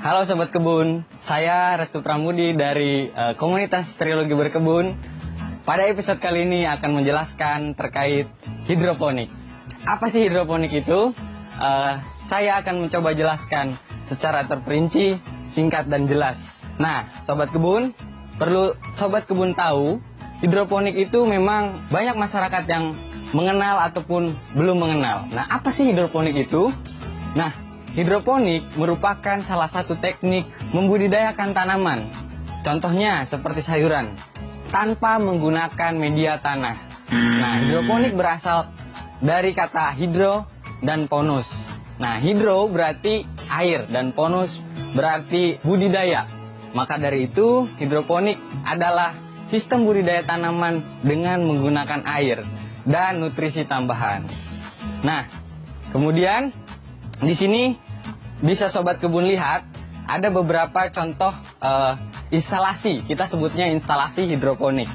Halo Sobat Kebun, saya Restu Pramudi dari komunitas Trilogi Berkebun. Pada episode kali ini akan menjelaskan terkait hidroponik. Apa sih hidroponik itu? Saya akan mencoba jelaskan secara terperinci, singkat dan jelas. Nah, Sobat Kebun, perlu Sobat Kebun tahu, hidroponik itu memang banyak masyarakat yang mengenal ataupun belum mengenal. Nah, apa sih hidroponik itu? Nah, hidroponik merupakan salah satu teknik membudidayakan tanaman. Contohnya seperti sayuran, tanpa menggunakan media tanah. Nah, hidroponik berasal dari kata hidro dan ponus. Nah, hidro berarti air dan ponus berarti budidaya. Maka dari itu, hidroponik adalah sistem budidaya tanaman dengan menggunakan air dan nutrisi tambahan. Nah, kemudian di sini bisa Sobat Kebun lihat ada beberapa contoh instalasi, kita sebutnya instalasi hidroponik.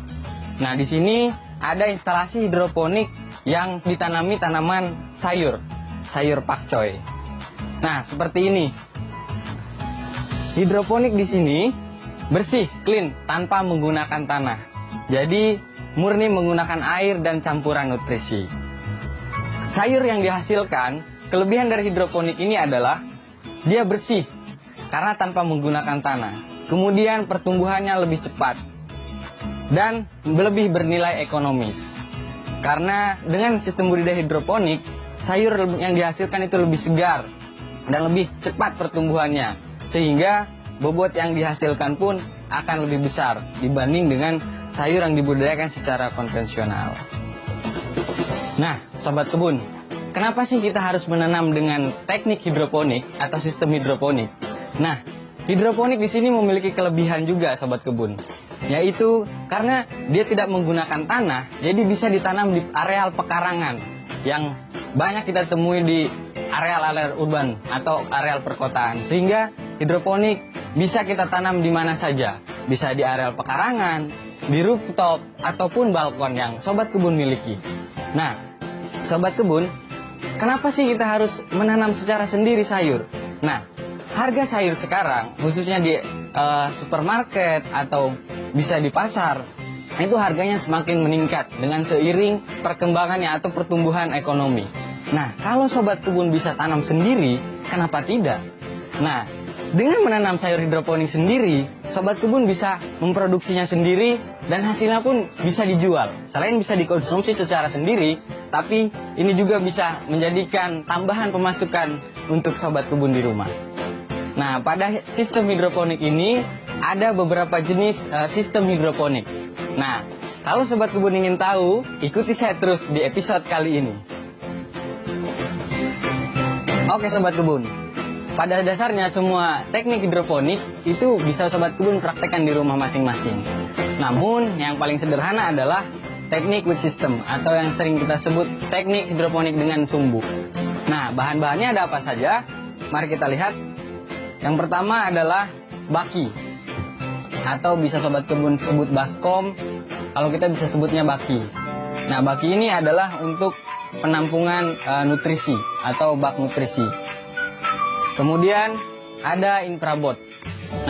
Nah, di sini ada instalasi hidroponik yang ditanami tanaman sayur pakcoy. Nah, seperti ini. Hidroponik di sini bersih, clean, tanpa menggunakan tanah. Jadi murni menggunakan air dan campuran nutrisi. Sayur yang dihasilkan, kelebihan dari hidroponik ini adalah dia bersih karena tanpa menggunakan tanah. Kemudian pertumbuhannya lebih cepat dan lebih bernilai ekonomis. Karena dengan sistem budidaya hidroponik, sayur yang dihasilkan itu lebih segar dan lebih cepat pertumbuhannya. Sehingga bobot yang dihasilkan pun akan lebih besar dibanding dengan sayur yang dibudidayakan secara konvensional. Nah, Sobat Kebun, kenapa sih kita harus menanam dengan teknik hidroponik atau sistem hidroponik? Nah, hidroponik di sini memiliki kelebihan juga, Sobat Kebun, yaitu karena dia tidak menggunakan tanah, jadi bisa ditanam di areal pekarangan yang banyak kita temui di areal-areal urban atau areal perkotaan. Sehingga hidroponik bisa kita tanam di mana saja, bisa di areal pekarangan, di rooftop, ataupun balkon yang Sobat Kebun miliki. Nah, Sobat Kebun, kenapa sih kita harus menanam secara sendiri sayur? Nah, harga sayur sekarang, khususnya di supermarket atau bisa di pasar, itu harganya semakin meningkat dengan seiring perkembangannya atau pertumbuhan ekonomi. Nah, kalau Sobat Kebun bisa tanam sendiri, kenapa tidak? Nah, dengan menanam sayur hidroponik sendiri, Sobat Kebun bisa memproduksinya sendiri dan hasilnya pun bisa dijual. Selain bisa dikonsumsi secara sendiri, tapi ini juga bisa menjadikan tambahan pemasukan untuk Sobat Kebun di rumah. Nah, pada sistem hidroponik ini ada beberapa jenis sistem hidroponik. Nah, kalau Sobat Kebun ingin tahu, ikuti saya terus di episode kali ini. Oke Sobat Kebun, pada dasarnya semua teknik hidroponik itu bisa Sobat Kebun praktekkan di rumah masing-masing. Namun yang paling sederhana adalah teknik wood system atau yang sering kita sebut teknik hidroponik dengan sumbu. Nah, bahan-bahannya ada apa saja? Mari kita lihat. Yang pertama adalah baki, atau bisa Sobat Kebun sebut baskom, kalau kita bisa sebutnya baki. Nah, baki ini adalah untuk penampungan nutrisi atau bak nutrisi. Kemudian ada infraboard.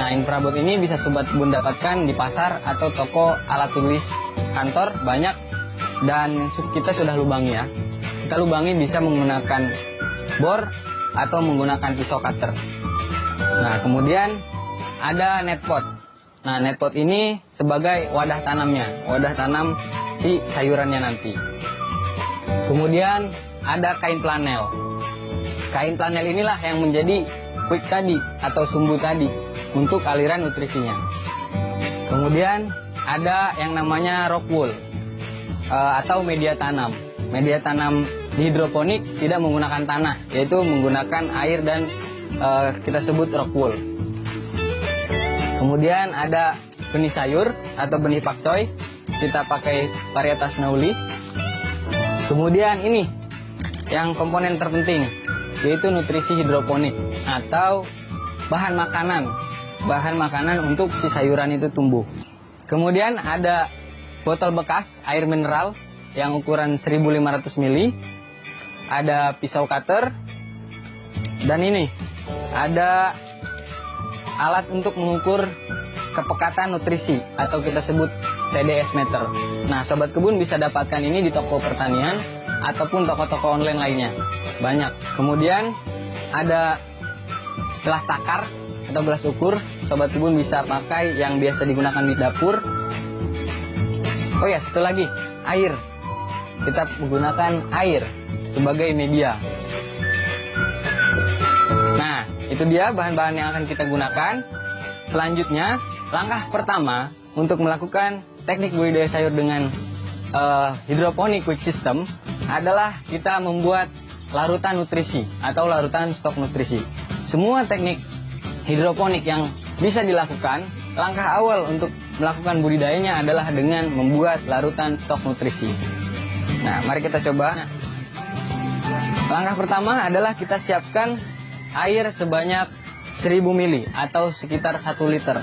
Nah, infraboard ini bisa Sobat Kebun dapatkan di pasar atau toko alat tulis kantor banyak, dan kita sudah lubangi ya. Kita lubangi bisa menggunakan bor atau menggunakan pisau cutter. Nah, kemudian ada netpot. Nah, netpot ini sebagai wadah tanamnya, wadah tanam si sayurannya nanti. Kemudian ada kain flanel. Kain flanel inilah yang menjadi wick tadi atau sumbu tadi untuk aliran nutrisinya. Kemudian ada yang namanya rock wool atau media tanam. Media tanam di hidroponik tidak menggunakan tanah, yaitu menggunakan air dan kita sebut rock wool. Kemudian ada benih sayur atau benih pakcoy, kita pakai varietas Nauli. Kemudian ini yang komponen terpenting, yaitu nutrisi hidroponik atau bahan makanan untuk si sayuran itu tumbuh. Kemudian ada botol bekas air mineral yang ukuran 1500 ml, ada pisau cutter, dan ini ada alat untuk mengukur kepekatan nutrisi atau kita sebut TDS meter. Nah, sobat kebun bisa dapatkan ini di toko pertanian ataupun toko-toko online lainnya. Banyak. Kemudian ada gelas takar atau gelas ukur. Sobat kebun bisa pakai yang biasa digunakan di dapur. Oh ya, satu lagi, air. Kita menggunakan air sebagai media. Nah, itu dia bahan-bahan yang akan kita gunakan. Selanjutnya, langkah pertama untuk melakukan teknik budidaya sayur dengan hidroponik quick system adalah kita membuat larutan nutrisi atau larutan stok nutrisi. Semua teknik hidroponik yang bisa dilakukan, langkah awal untuk melakukan budidayanya adalah dengan membuat larutan stok nutrisi. Nah, mari kita coba. Langkah pertama adalah kita siapkan air sebanyak 1000 ml atau sekitar 1 liter.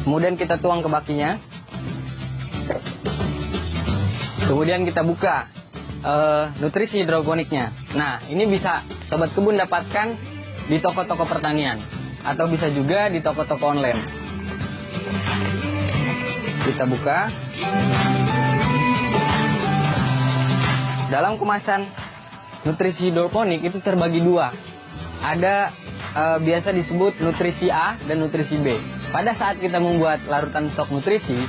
Kemudian kita tuang ke bakinya. Kemudian kita buka nutrisi hidroponiknya. Nah, ini bisa sobat kebun dapatkan di toko-toko pertanian atau bisa juga di toko-toko online. Kita buka. Dalam kemasan nutrisi hidroponik itu terbagi dua. Ada biasa disebut nutrisi A dan nutrisi B. Pada saat kita membuat larutan stok nutrisi,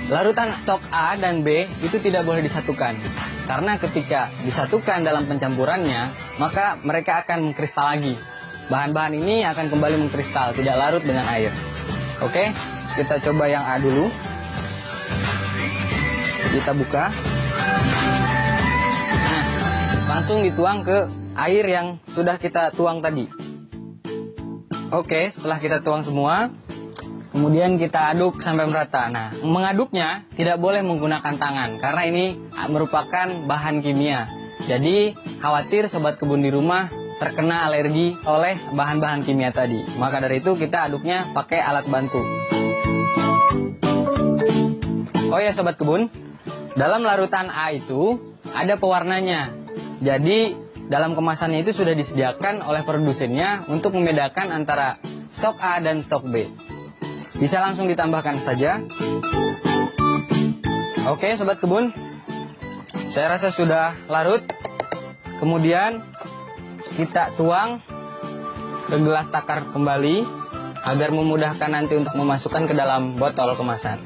larutan stok A dan B itu tidak boleh disatukan. Karena ketika disatukan dalam pencampurannya, maka mereka akan mengkristal lagi. Bahan-bahan ini akan kembali mengkristal, tidak larut dengan air. Oke, kita coba yang A dulu. Kita buka. Nah, langsung dituang ke air yang sudah kita tuang tadi. Oke, setelah kita tuang semua, kemudian kita aduk sampai merata. Nah, mengaduknya tidak boleh menggunakan tangan karena ini merupakan bahan kimia. Jadi, khawatir sobat kebun di rumah terkena alergi oleh bahan-bahan kimia tadi. Maka dari itu kita aduknya pakai alat bantu. Oh ya sobat kebun, dalam larutan A itu ada pewarnanya. Jadi, dalam kemasannya itu sudah disediakan oleh produsennya untuk membedakan antara stok A dan stok B. Bisa langsung ditambahkan saja. Oke sobat kebun, saya rasa sudah larut. Kemudian kita tuang ke gelas takar kembali agar memudahkan nanti untuk memasukkan ke dalam botol kemasan.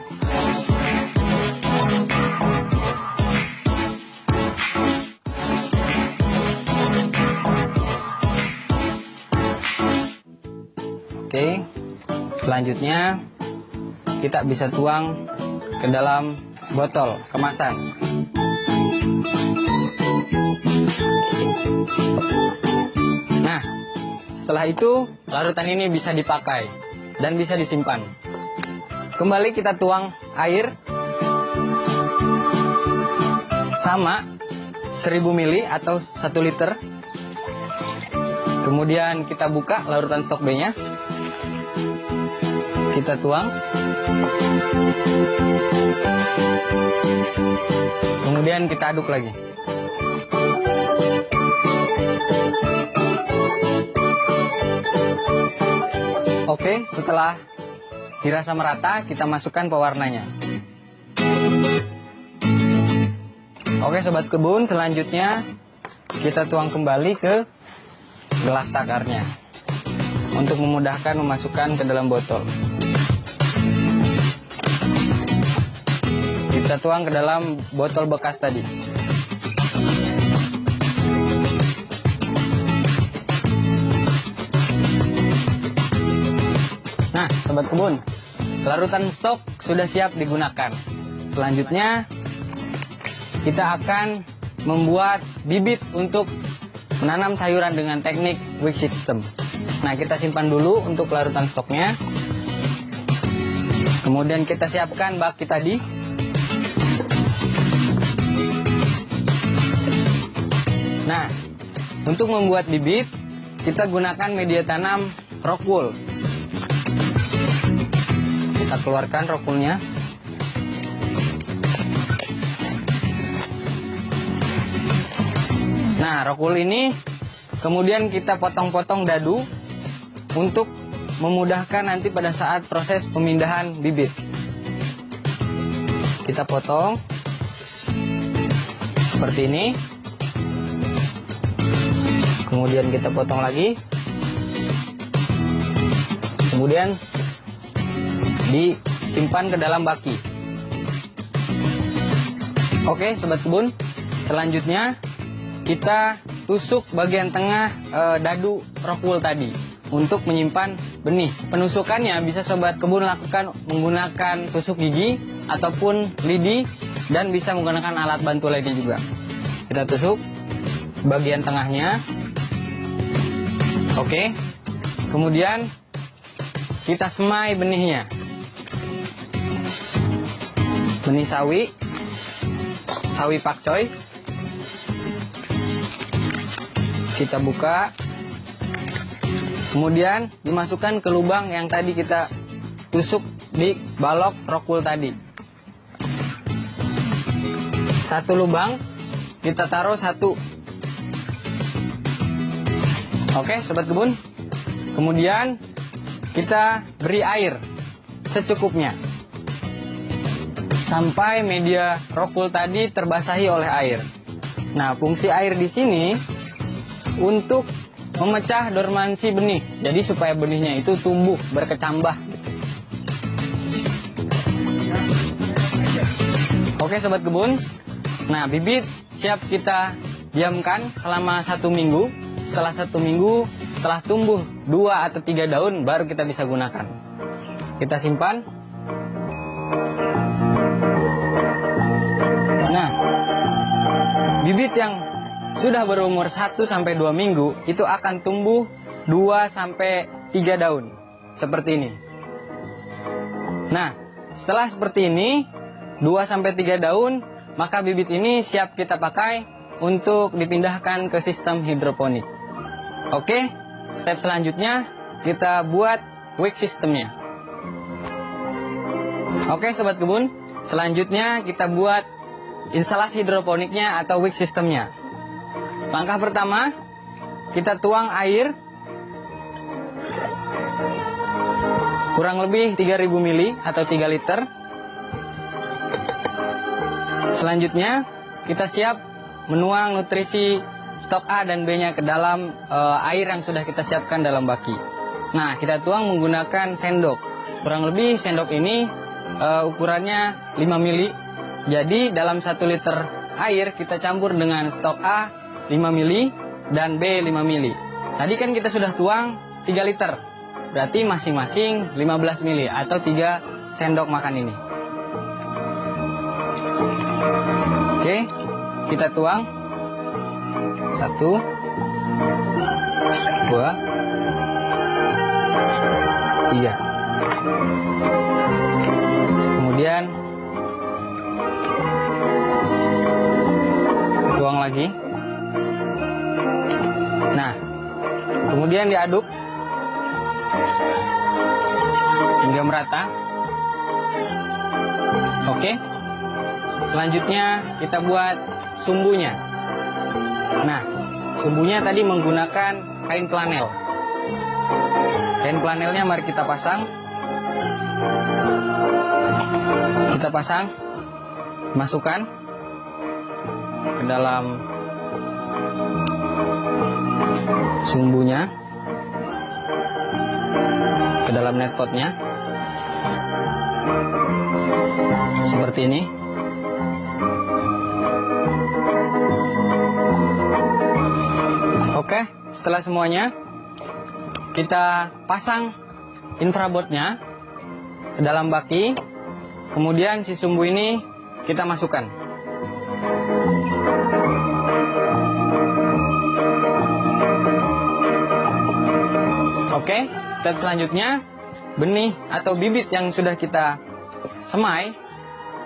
Oke, selanjutnya kita bisa tuang ke dalam botol kemasan. Nah, setelah itu larutan ini bisa dipakai dan bisa disimpan. Kembali kita tuang air sama 1000 ml atau 1 liter. Kemudian kita buka larutan stok B-nya. Kita tuang. Kemudian kita aduk lagi. Oke, setelah dirasa merata, kita masukkan pewarnanya. Oke sobat kebun, selanjutnya kita tuang kembali ke gelas takarnya untuk memudahkan memasukkan ke dalam botol. Kita tuang ke dalam botol bekas tadi. Nah, sobat kebun, larutan stok sudah siap digunakan. Selanjutnya, kita akan membuat bibit untuk menanam sayuran dengan teknik wick system. Nah, kita simpan dulu untuk larutan stoknya. Kemudian kita siapkan baki tadi. Nah, untuk membuat bibit, kita gunakan media tanam rock wool. Kita keluarkan rock woolnya. Nah, rock wool ini kemudian kita potong-potong dadu untuk memudahkan nanti pada saat proses pemindahan bibit. Kita potong seperti ini. Kemudian kita potong lagi. Kemudian disimpan ke dalam baki. Oke, sobat kebun. Selanjutnya kita tusuk bagian tengah dadu rockwool tadi untuk menyimpan benih. Penusukannya bisa sobat kebun lakukan menggunakan tusuk gigi ataupun lidi, dan bisa menggunakan alat bantu lainnya juga. Kita tusuk bagian tengahnya. Oke. Kemudian kita semai benihnya. Benih sawi pakcoy. Kita buka. Kemudian dimasukkan ke lubang yang tadi kita tusuk di balok rockwool tadi. Satu lubang kita taruh satu. Oke, sobat kebun. Kemudian kita beri air secukupnya sampai media rockwool tadi terbasahi oleh air. Nah, fungsi air di sini untuk memecah dormansi benih. Jadi supaya benihnya itu tumbuh berkecambah. Oke, sobat kebun. Nah, bibit siap kita diamkan selama 1 minggu. Setelah 1 minggu, setelah tumbuh 2 atau 3 daun, baru kita bisa gunakan. Kita simpan. Nah, bibit yang sudah berumur 1 sampai 2 minggu itu akan tumbuh 2 sampai 3 daun. Seperti ini. Nah, setelah seperti ini, 2 sampai 3 daun, maka bibit ini siap kita pakai untuk dipindahkan ke sistem hidroponik. Oke, step selanjutnya kita buat wick sistemnya. Oke, sobat kebun, selanjutnya kita buat instalasi hidroponiknya atau wick sistemnya. Langkah pertama, kita tuang air kurang lebih 3000 ml atau 3 liter. Selanjutnya, kita siap menuang nutrisi stok A dan B-nya ke dalam air yang sudah kita siapkan dalam baki. Nah, kita tuang menggunakan sendok. Kurang lebih sendok ini ukurannya 5 mili. Jadi dalam 1 liter air kita campur dengan stok A 5 mili dan B 5 mili. Tadi kan kita sudah tuang 3 liter. Berarti masing-masing 15 mili atau 3 sendok makan ini. Oke, kita tuang. 1, 2, iya. Kemudian tuang lagi. Nah, kemudian diaduk hingga merata. Oke. Selanjutnya kita buat sumbunya. Nah, sumbunya tadi menggunakan kain flanel. Kain flanelnya mari kita pasang. Kita pasang, masukkan ke dalam sumbunya, ke dalam net potnya, seperti ini. Oke, setelah semuanya kita pasang infraboardnya ke dalam baki. Kemudian si sumbu ini kita masukkan. Oke, step selanjutnya benih atau bibit yang sudah kita semai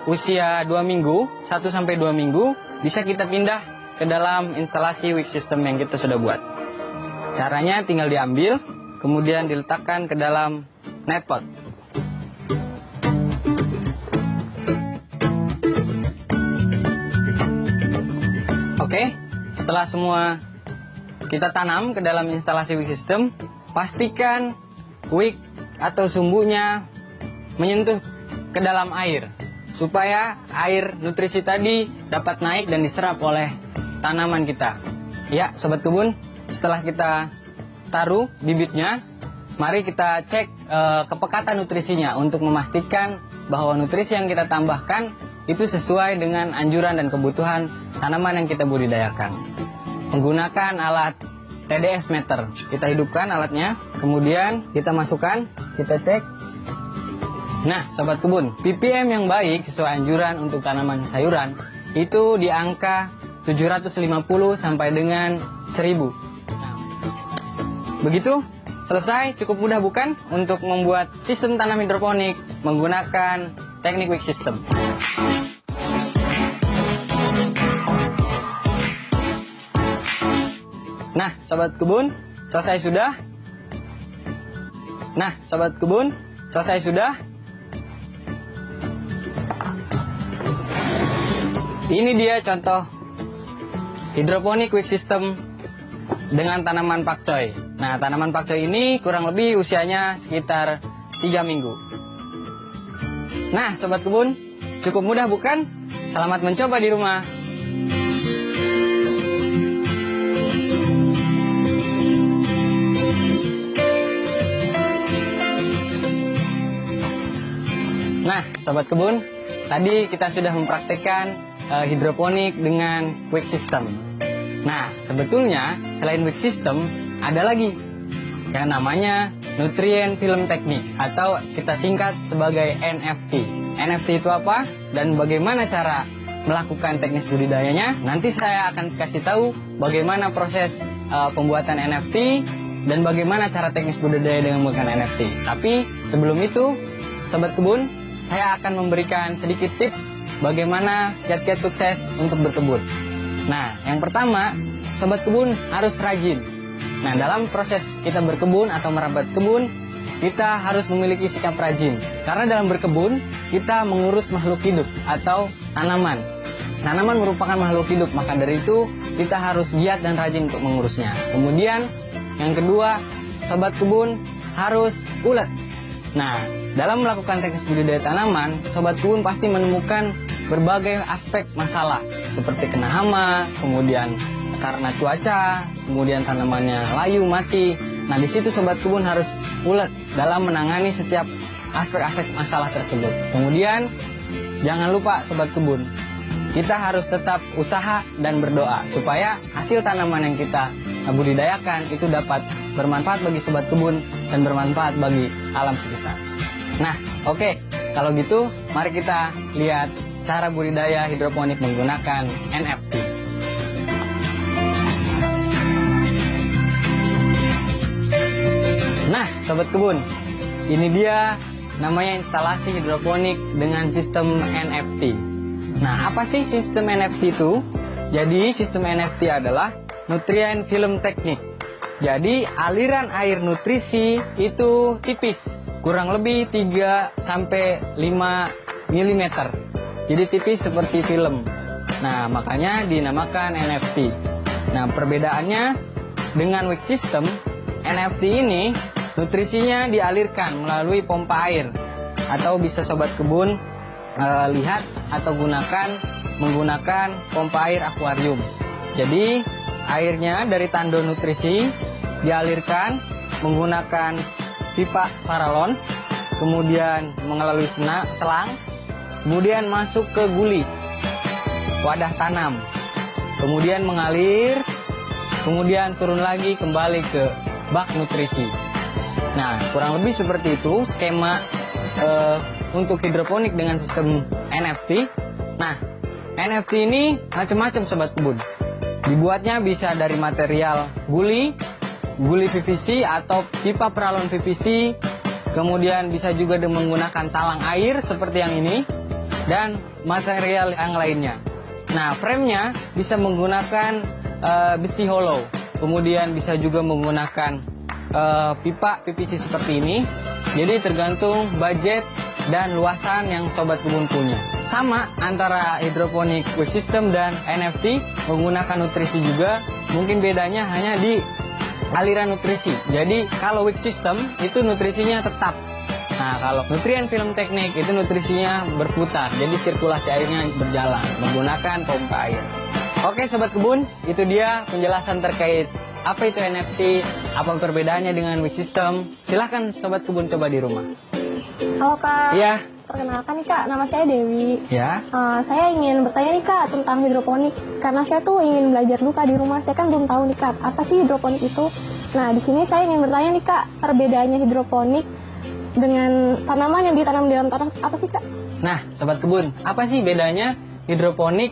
usia 2 minggu, 1 sampai 2 minggu bisa kita pindah ke dalam instalasi wick system yang kita sudah buat. Caranya tinggal diambil, kemudian diletakkan ke dalam net pot. Oke, setelah semua kita tanam ke dalam instalasi wick system, pastikan wick atau sumbunya menyentuh ke dalam air, supaya air nutrisi tadi dapat naik dan diserap oleh tanaman kita. Ya, sobat kebun, setelah kita taruh bibitnya, mari kita cek kepekatan nutrisinya untuk memastikan bahwa nutrisi yang kita tambahkan itu sesuai dengan anjuran dan kebutuhan tanaman yang kita budidayakan. Menggunakan alat TDS meter, kita hidupkan alatnya, kemudian kita masukkan, kita cek. Nah, sobat kebun, ppm yang baik sesuai anjuran untuk tanaman sayuran itu di angka 750 sampai dengan 1000. Nah, begitu, selesai. Cukup mudah bukan untuk membuat sistem tanam hidroponik menggunakan teknik wick system. Nah, sobat kebun, selesai sudah. Nah, sobat kebun, selesai sudah. Ini dia contoh hidroponik wick system dengan tanaman pakcoy. Nah, tanaman pakcoy ini kurang lebih usianya sekitar 3 minggu. Nah, sobat kebun, cukup mudah bukan? Selamat mencoba di rumah. Nah, sobat kebun, tadi kita sudah mempraktekkan hidroponik dengan wick system. Nah, sebetulnya selain wick system ada lagi yang namanya nutrien film teknik atau kita singkat sebagai NFT. NFT itu apa dan bagaimana cara melakukan teknis budidayanya? Nanti saya akan kasih tahu bagaimana proses pembuatan NFT dan bagaimana cara teknis budidaya dengan menggunakan NFT. Tapi sebelum itu, sobat kebun, saya akan memberikan sedikit tips bagaimana kiat-kiat sukses untuk berkebun. Nah, yang pertama, sobat kebun harus rajin. Nah, dalam proses kita berkebun atau merawat kebun, kita harus memiliki sikap rajin. Karena dalam berkebun, kita mengurus makhluk hidup atau tanaman. Tanaman merupakan makhluk hidup, maka dari itu kita harus giat dan rajin untuk mengurusnya. Kemudian, yang kedua, sobat kebun harus ulet. Nah, dalam melakukan teknis budidaya tanaman, sobat kebun pasti menemukan berbagai aspek masalah seperti kena hama, kemudian karena cuaca, kemudian tanamannya layu, mati. Nah, di situ sobat kebun harus ulet dalam menangani setiap aspek-aspek masalah tersebut. Kemudian jangan lupa sobat kebun, kita harus tetap usaha dan berdoa supaya hasil tanaman yang kita budidayakan itu dapat bermanfaat bagi sobat kebun dan bermanfaat bagi alam sekitar. Nah, oke, kalau gitu mari kita lihat cara budidaya hidroponik menggunakan NFT. Nah, sobat kebun, ini dia namanya instalasi hidroponik dengan sistem NFT. Nah, apa sih sistem NFT itu? Jadi, sistem NFT adalah nutrien film teknik. Jadi, aliran air nutrisi itu tipis, kurang lebih 3-5 mm. Jadi tipis seperti film. Nah, makanya dinamakan NFT. Nah, perbedaannya dengan wick system, NFT ini nutrisinya dialirkan melalui pompa air, atau bisa sobat kebun lihat atau menggunakan pompa air akuarium. Jadi airnya dari tandon nutrisi dialirkan menggunakan pipa paralon, kemudian melalui selang, kemudian masuk ke guli wadah tanam, kemudian mengalir, kemudian turun lagi kembali ke bak nutrisi. Nah, kurang lebih seperti itu skema untuk hidroponik dengan sistem NFT. Nah, NFT ini macam-macam sobat kebun. Dibuatnya bisa dari material guli PVC atau pipa peralon PVC, kemudian bisa juga menggunakan talang air seperti yang ini, dan material yang lainnya. Nah, framenya bisa menggunakan besi hollow, kemudian bisa juga menggunakan pipa PVC seperti ini. Jadi tergantung budget dan luasan yang sobat kebun punya. Sama antara hidroponik wick system dan NFT, menggunakan nutrisi juga. Mungkin bedanya hanya di aliran nutrisi. Jadi kalau weak system itu nutrisinya tetap. Nah, kalau nutrien film teknik itu nutrisinya berputar, jadi sirkulasi airnya berjalan menggunakan pompa air. Oke Sobat Kebun, itu dia penjelasan terkait apa itu NFT, apa perbedaannya dengan weak system. Silahkan Sobat Kebun coba di rumah. Halo Kak. Iya. Perkenalkan nih Kak, nama saya Dewi. Ya. Saya ingin bertanya nih Kak tentang hidroponik. Karena saya tuh ingin belajar dulu Kak di rumah. Saya kan belum tahu nih Kak, apa sih hidroponik itu. Nah, di sini saya ingin bertanya nih Kak, perbedaannya hidroponik dengan tanaman yang ditanam di dalam tanah apa sih Kak? Nah, Sobat Kebun, apa sih bedanya hidroponik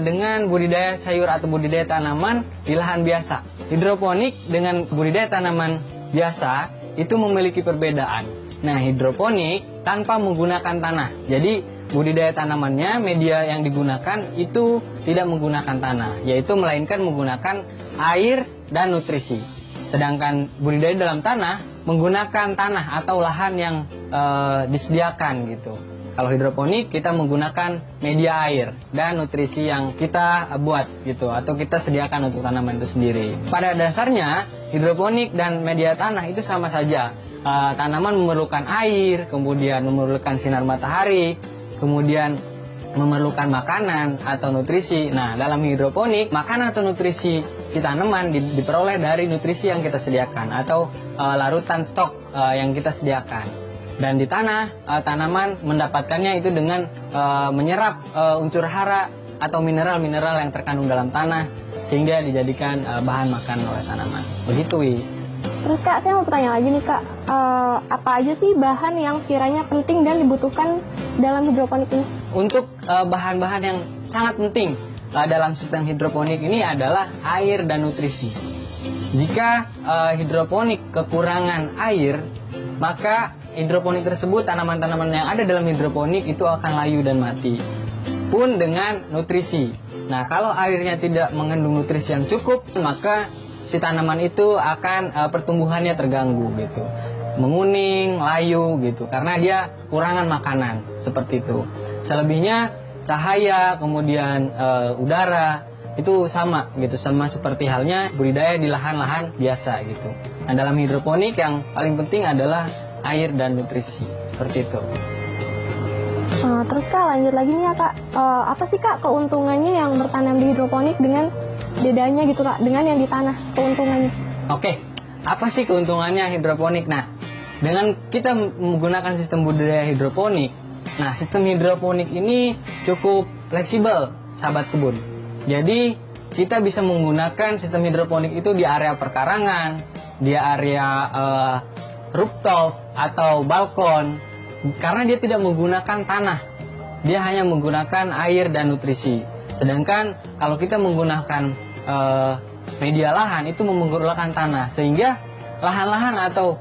dengan budidaya sayur atau budidaya tanaman di lahan biasa? Hidroponik dengan budidaya tanaman biasa itu memiliki perbedaan. Nah, hidroponik tanpa menggunakan tanah. Jadi, budidaya tanamannya, media yang digunakan itu tidak menggunakan tanah, yaitu melainkan menggunakan air dan nutrisi. Sedangkan budidaya dalam tanah menggunakan tanah atau lahan yang disediakan gitu. Kalau hidroponik kita menggunakan media air dan nutrisi yang kita buat gitu atau kita sediakan untuk tanaman itu sendiri. Pada dasarnya hidroponik dan media tanah itu sama saja. Tanaman memerlukan air, kemudian memerlukan sinar matahari, kemudian memerlukan makanan atau nutrisi. Nah, dalam hidroponik, makanan atau nutrisi si tanaman diperoleh dari nutrisi yang kita sediakan atau larutan stok yang kita sediakan. Dan di tanah, tanaman mendapatkannya itu dengan menyerap unsur hara atau mineral-mineral yang terkandung dalam tanah sehingga dijadikan bahan makanan oleh tanaman. Begitu, Wi. Terus Kak, saya mau bertanya lagi nih Kak, apa aja sih bahan yang sekiranya penting dan dibutuhkan dalam hidroponik ini? Untuk bahan-bahan yang sangat penting dalam sistem hidroponik ini adalah air dan nutrisi. Jika hidroponik kekurangan air, maka hidroponik tersebut, tanaman-tanaman yang ada dalam hidroponik itu akan layu dan mati. Pun dengan nutrisi. Nah, kalau airnya tidak mengandung nutrisi yang cukup, maka si tanaman itu akan pertumbuhannya terganggu gitu. Menguning, layu gitu karena dia kekurangan makanan seperti itu. Selebihnya cahaya, kemudian udara itu sama gitu, sama seperti halnya budidaya di lahan-lahan biasa gitu. Nah, dalam hidroponik yang paling penting adalah air dan nutrisi seperti itu. Terus Kak, lanjut lagi nih ya Kak, apa sih Kak keuntungannya yang bertanam di hidroponik dengan bedanya gitu Kak dengan yang di tanah, keuntungannya? Oke, apa sih keuntungannya hidroponik? Nah, dengan kita menggunakan sistem budidaya hidroponik, nah sistem hidroponik ini cukup fleksibel, sahabat kebun. Jadi kita bisa menggunakan sistem hidroponik itu di area perkarangan, di area rooftop atau balkon, karena dia tidak menggunakan tanah, dia hanya menggunakan air dan nutrisi. Sedangkan kalau kita menggunakan media lahan itu menggunakan tanah, sehingga lahan-lahan atau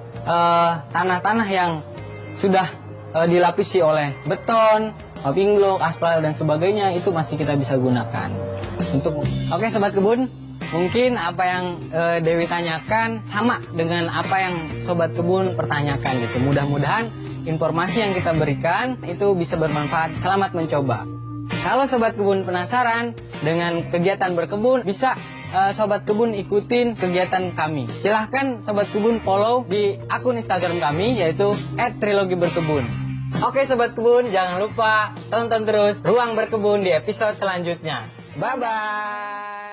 tanah-tanah yang sudah dilapisi oleh beton, paving block, aspal dan sebagainya itu masih kita bisa gunakan. Oke Sobat Kebun, mungkin apa yang Dewi tanyakan sama dengan apa yang Sobat Kebun pertanyakan gitu. Mudah-mudahan informasi yang kita berikan itu bisa bermanfaat. Selamat mencoba. Kalau Sobat Kebun penasaran dengan kegiatan berkebun, bisa Sobat Kebun ikutin kegiatan kami. Silahkan Sobat Kebun follow di akun Instagram kami, yaitu @trilogiberkebun. Oke Sobat Kebun, jangan lupa tonton terus Ruang Berkebun di episode selanjutnya. Bye-bye.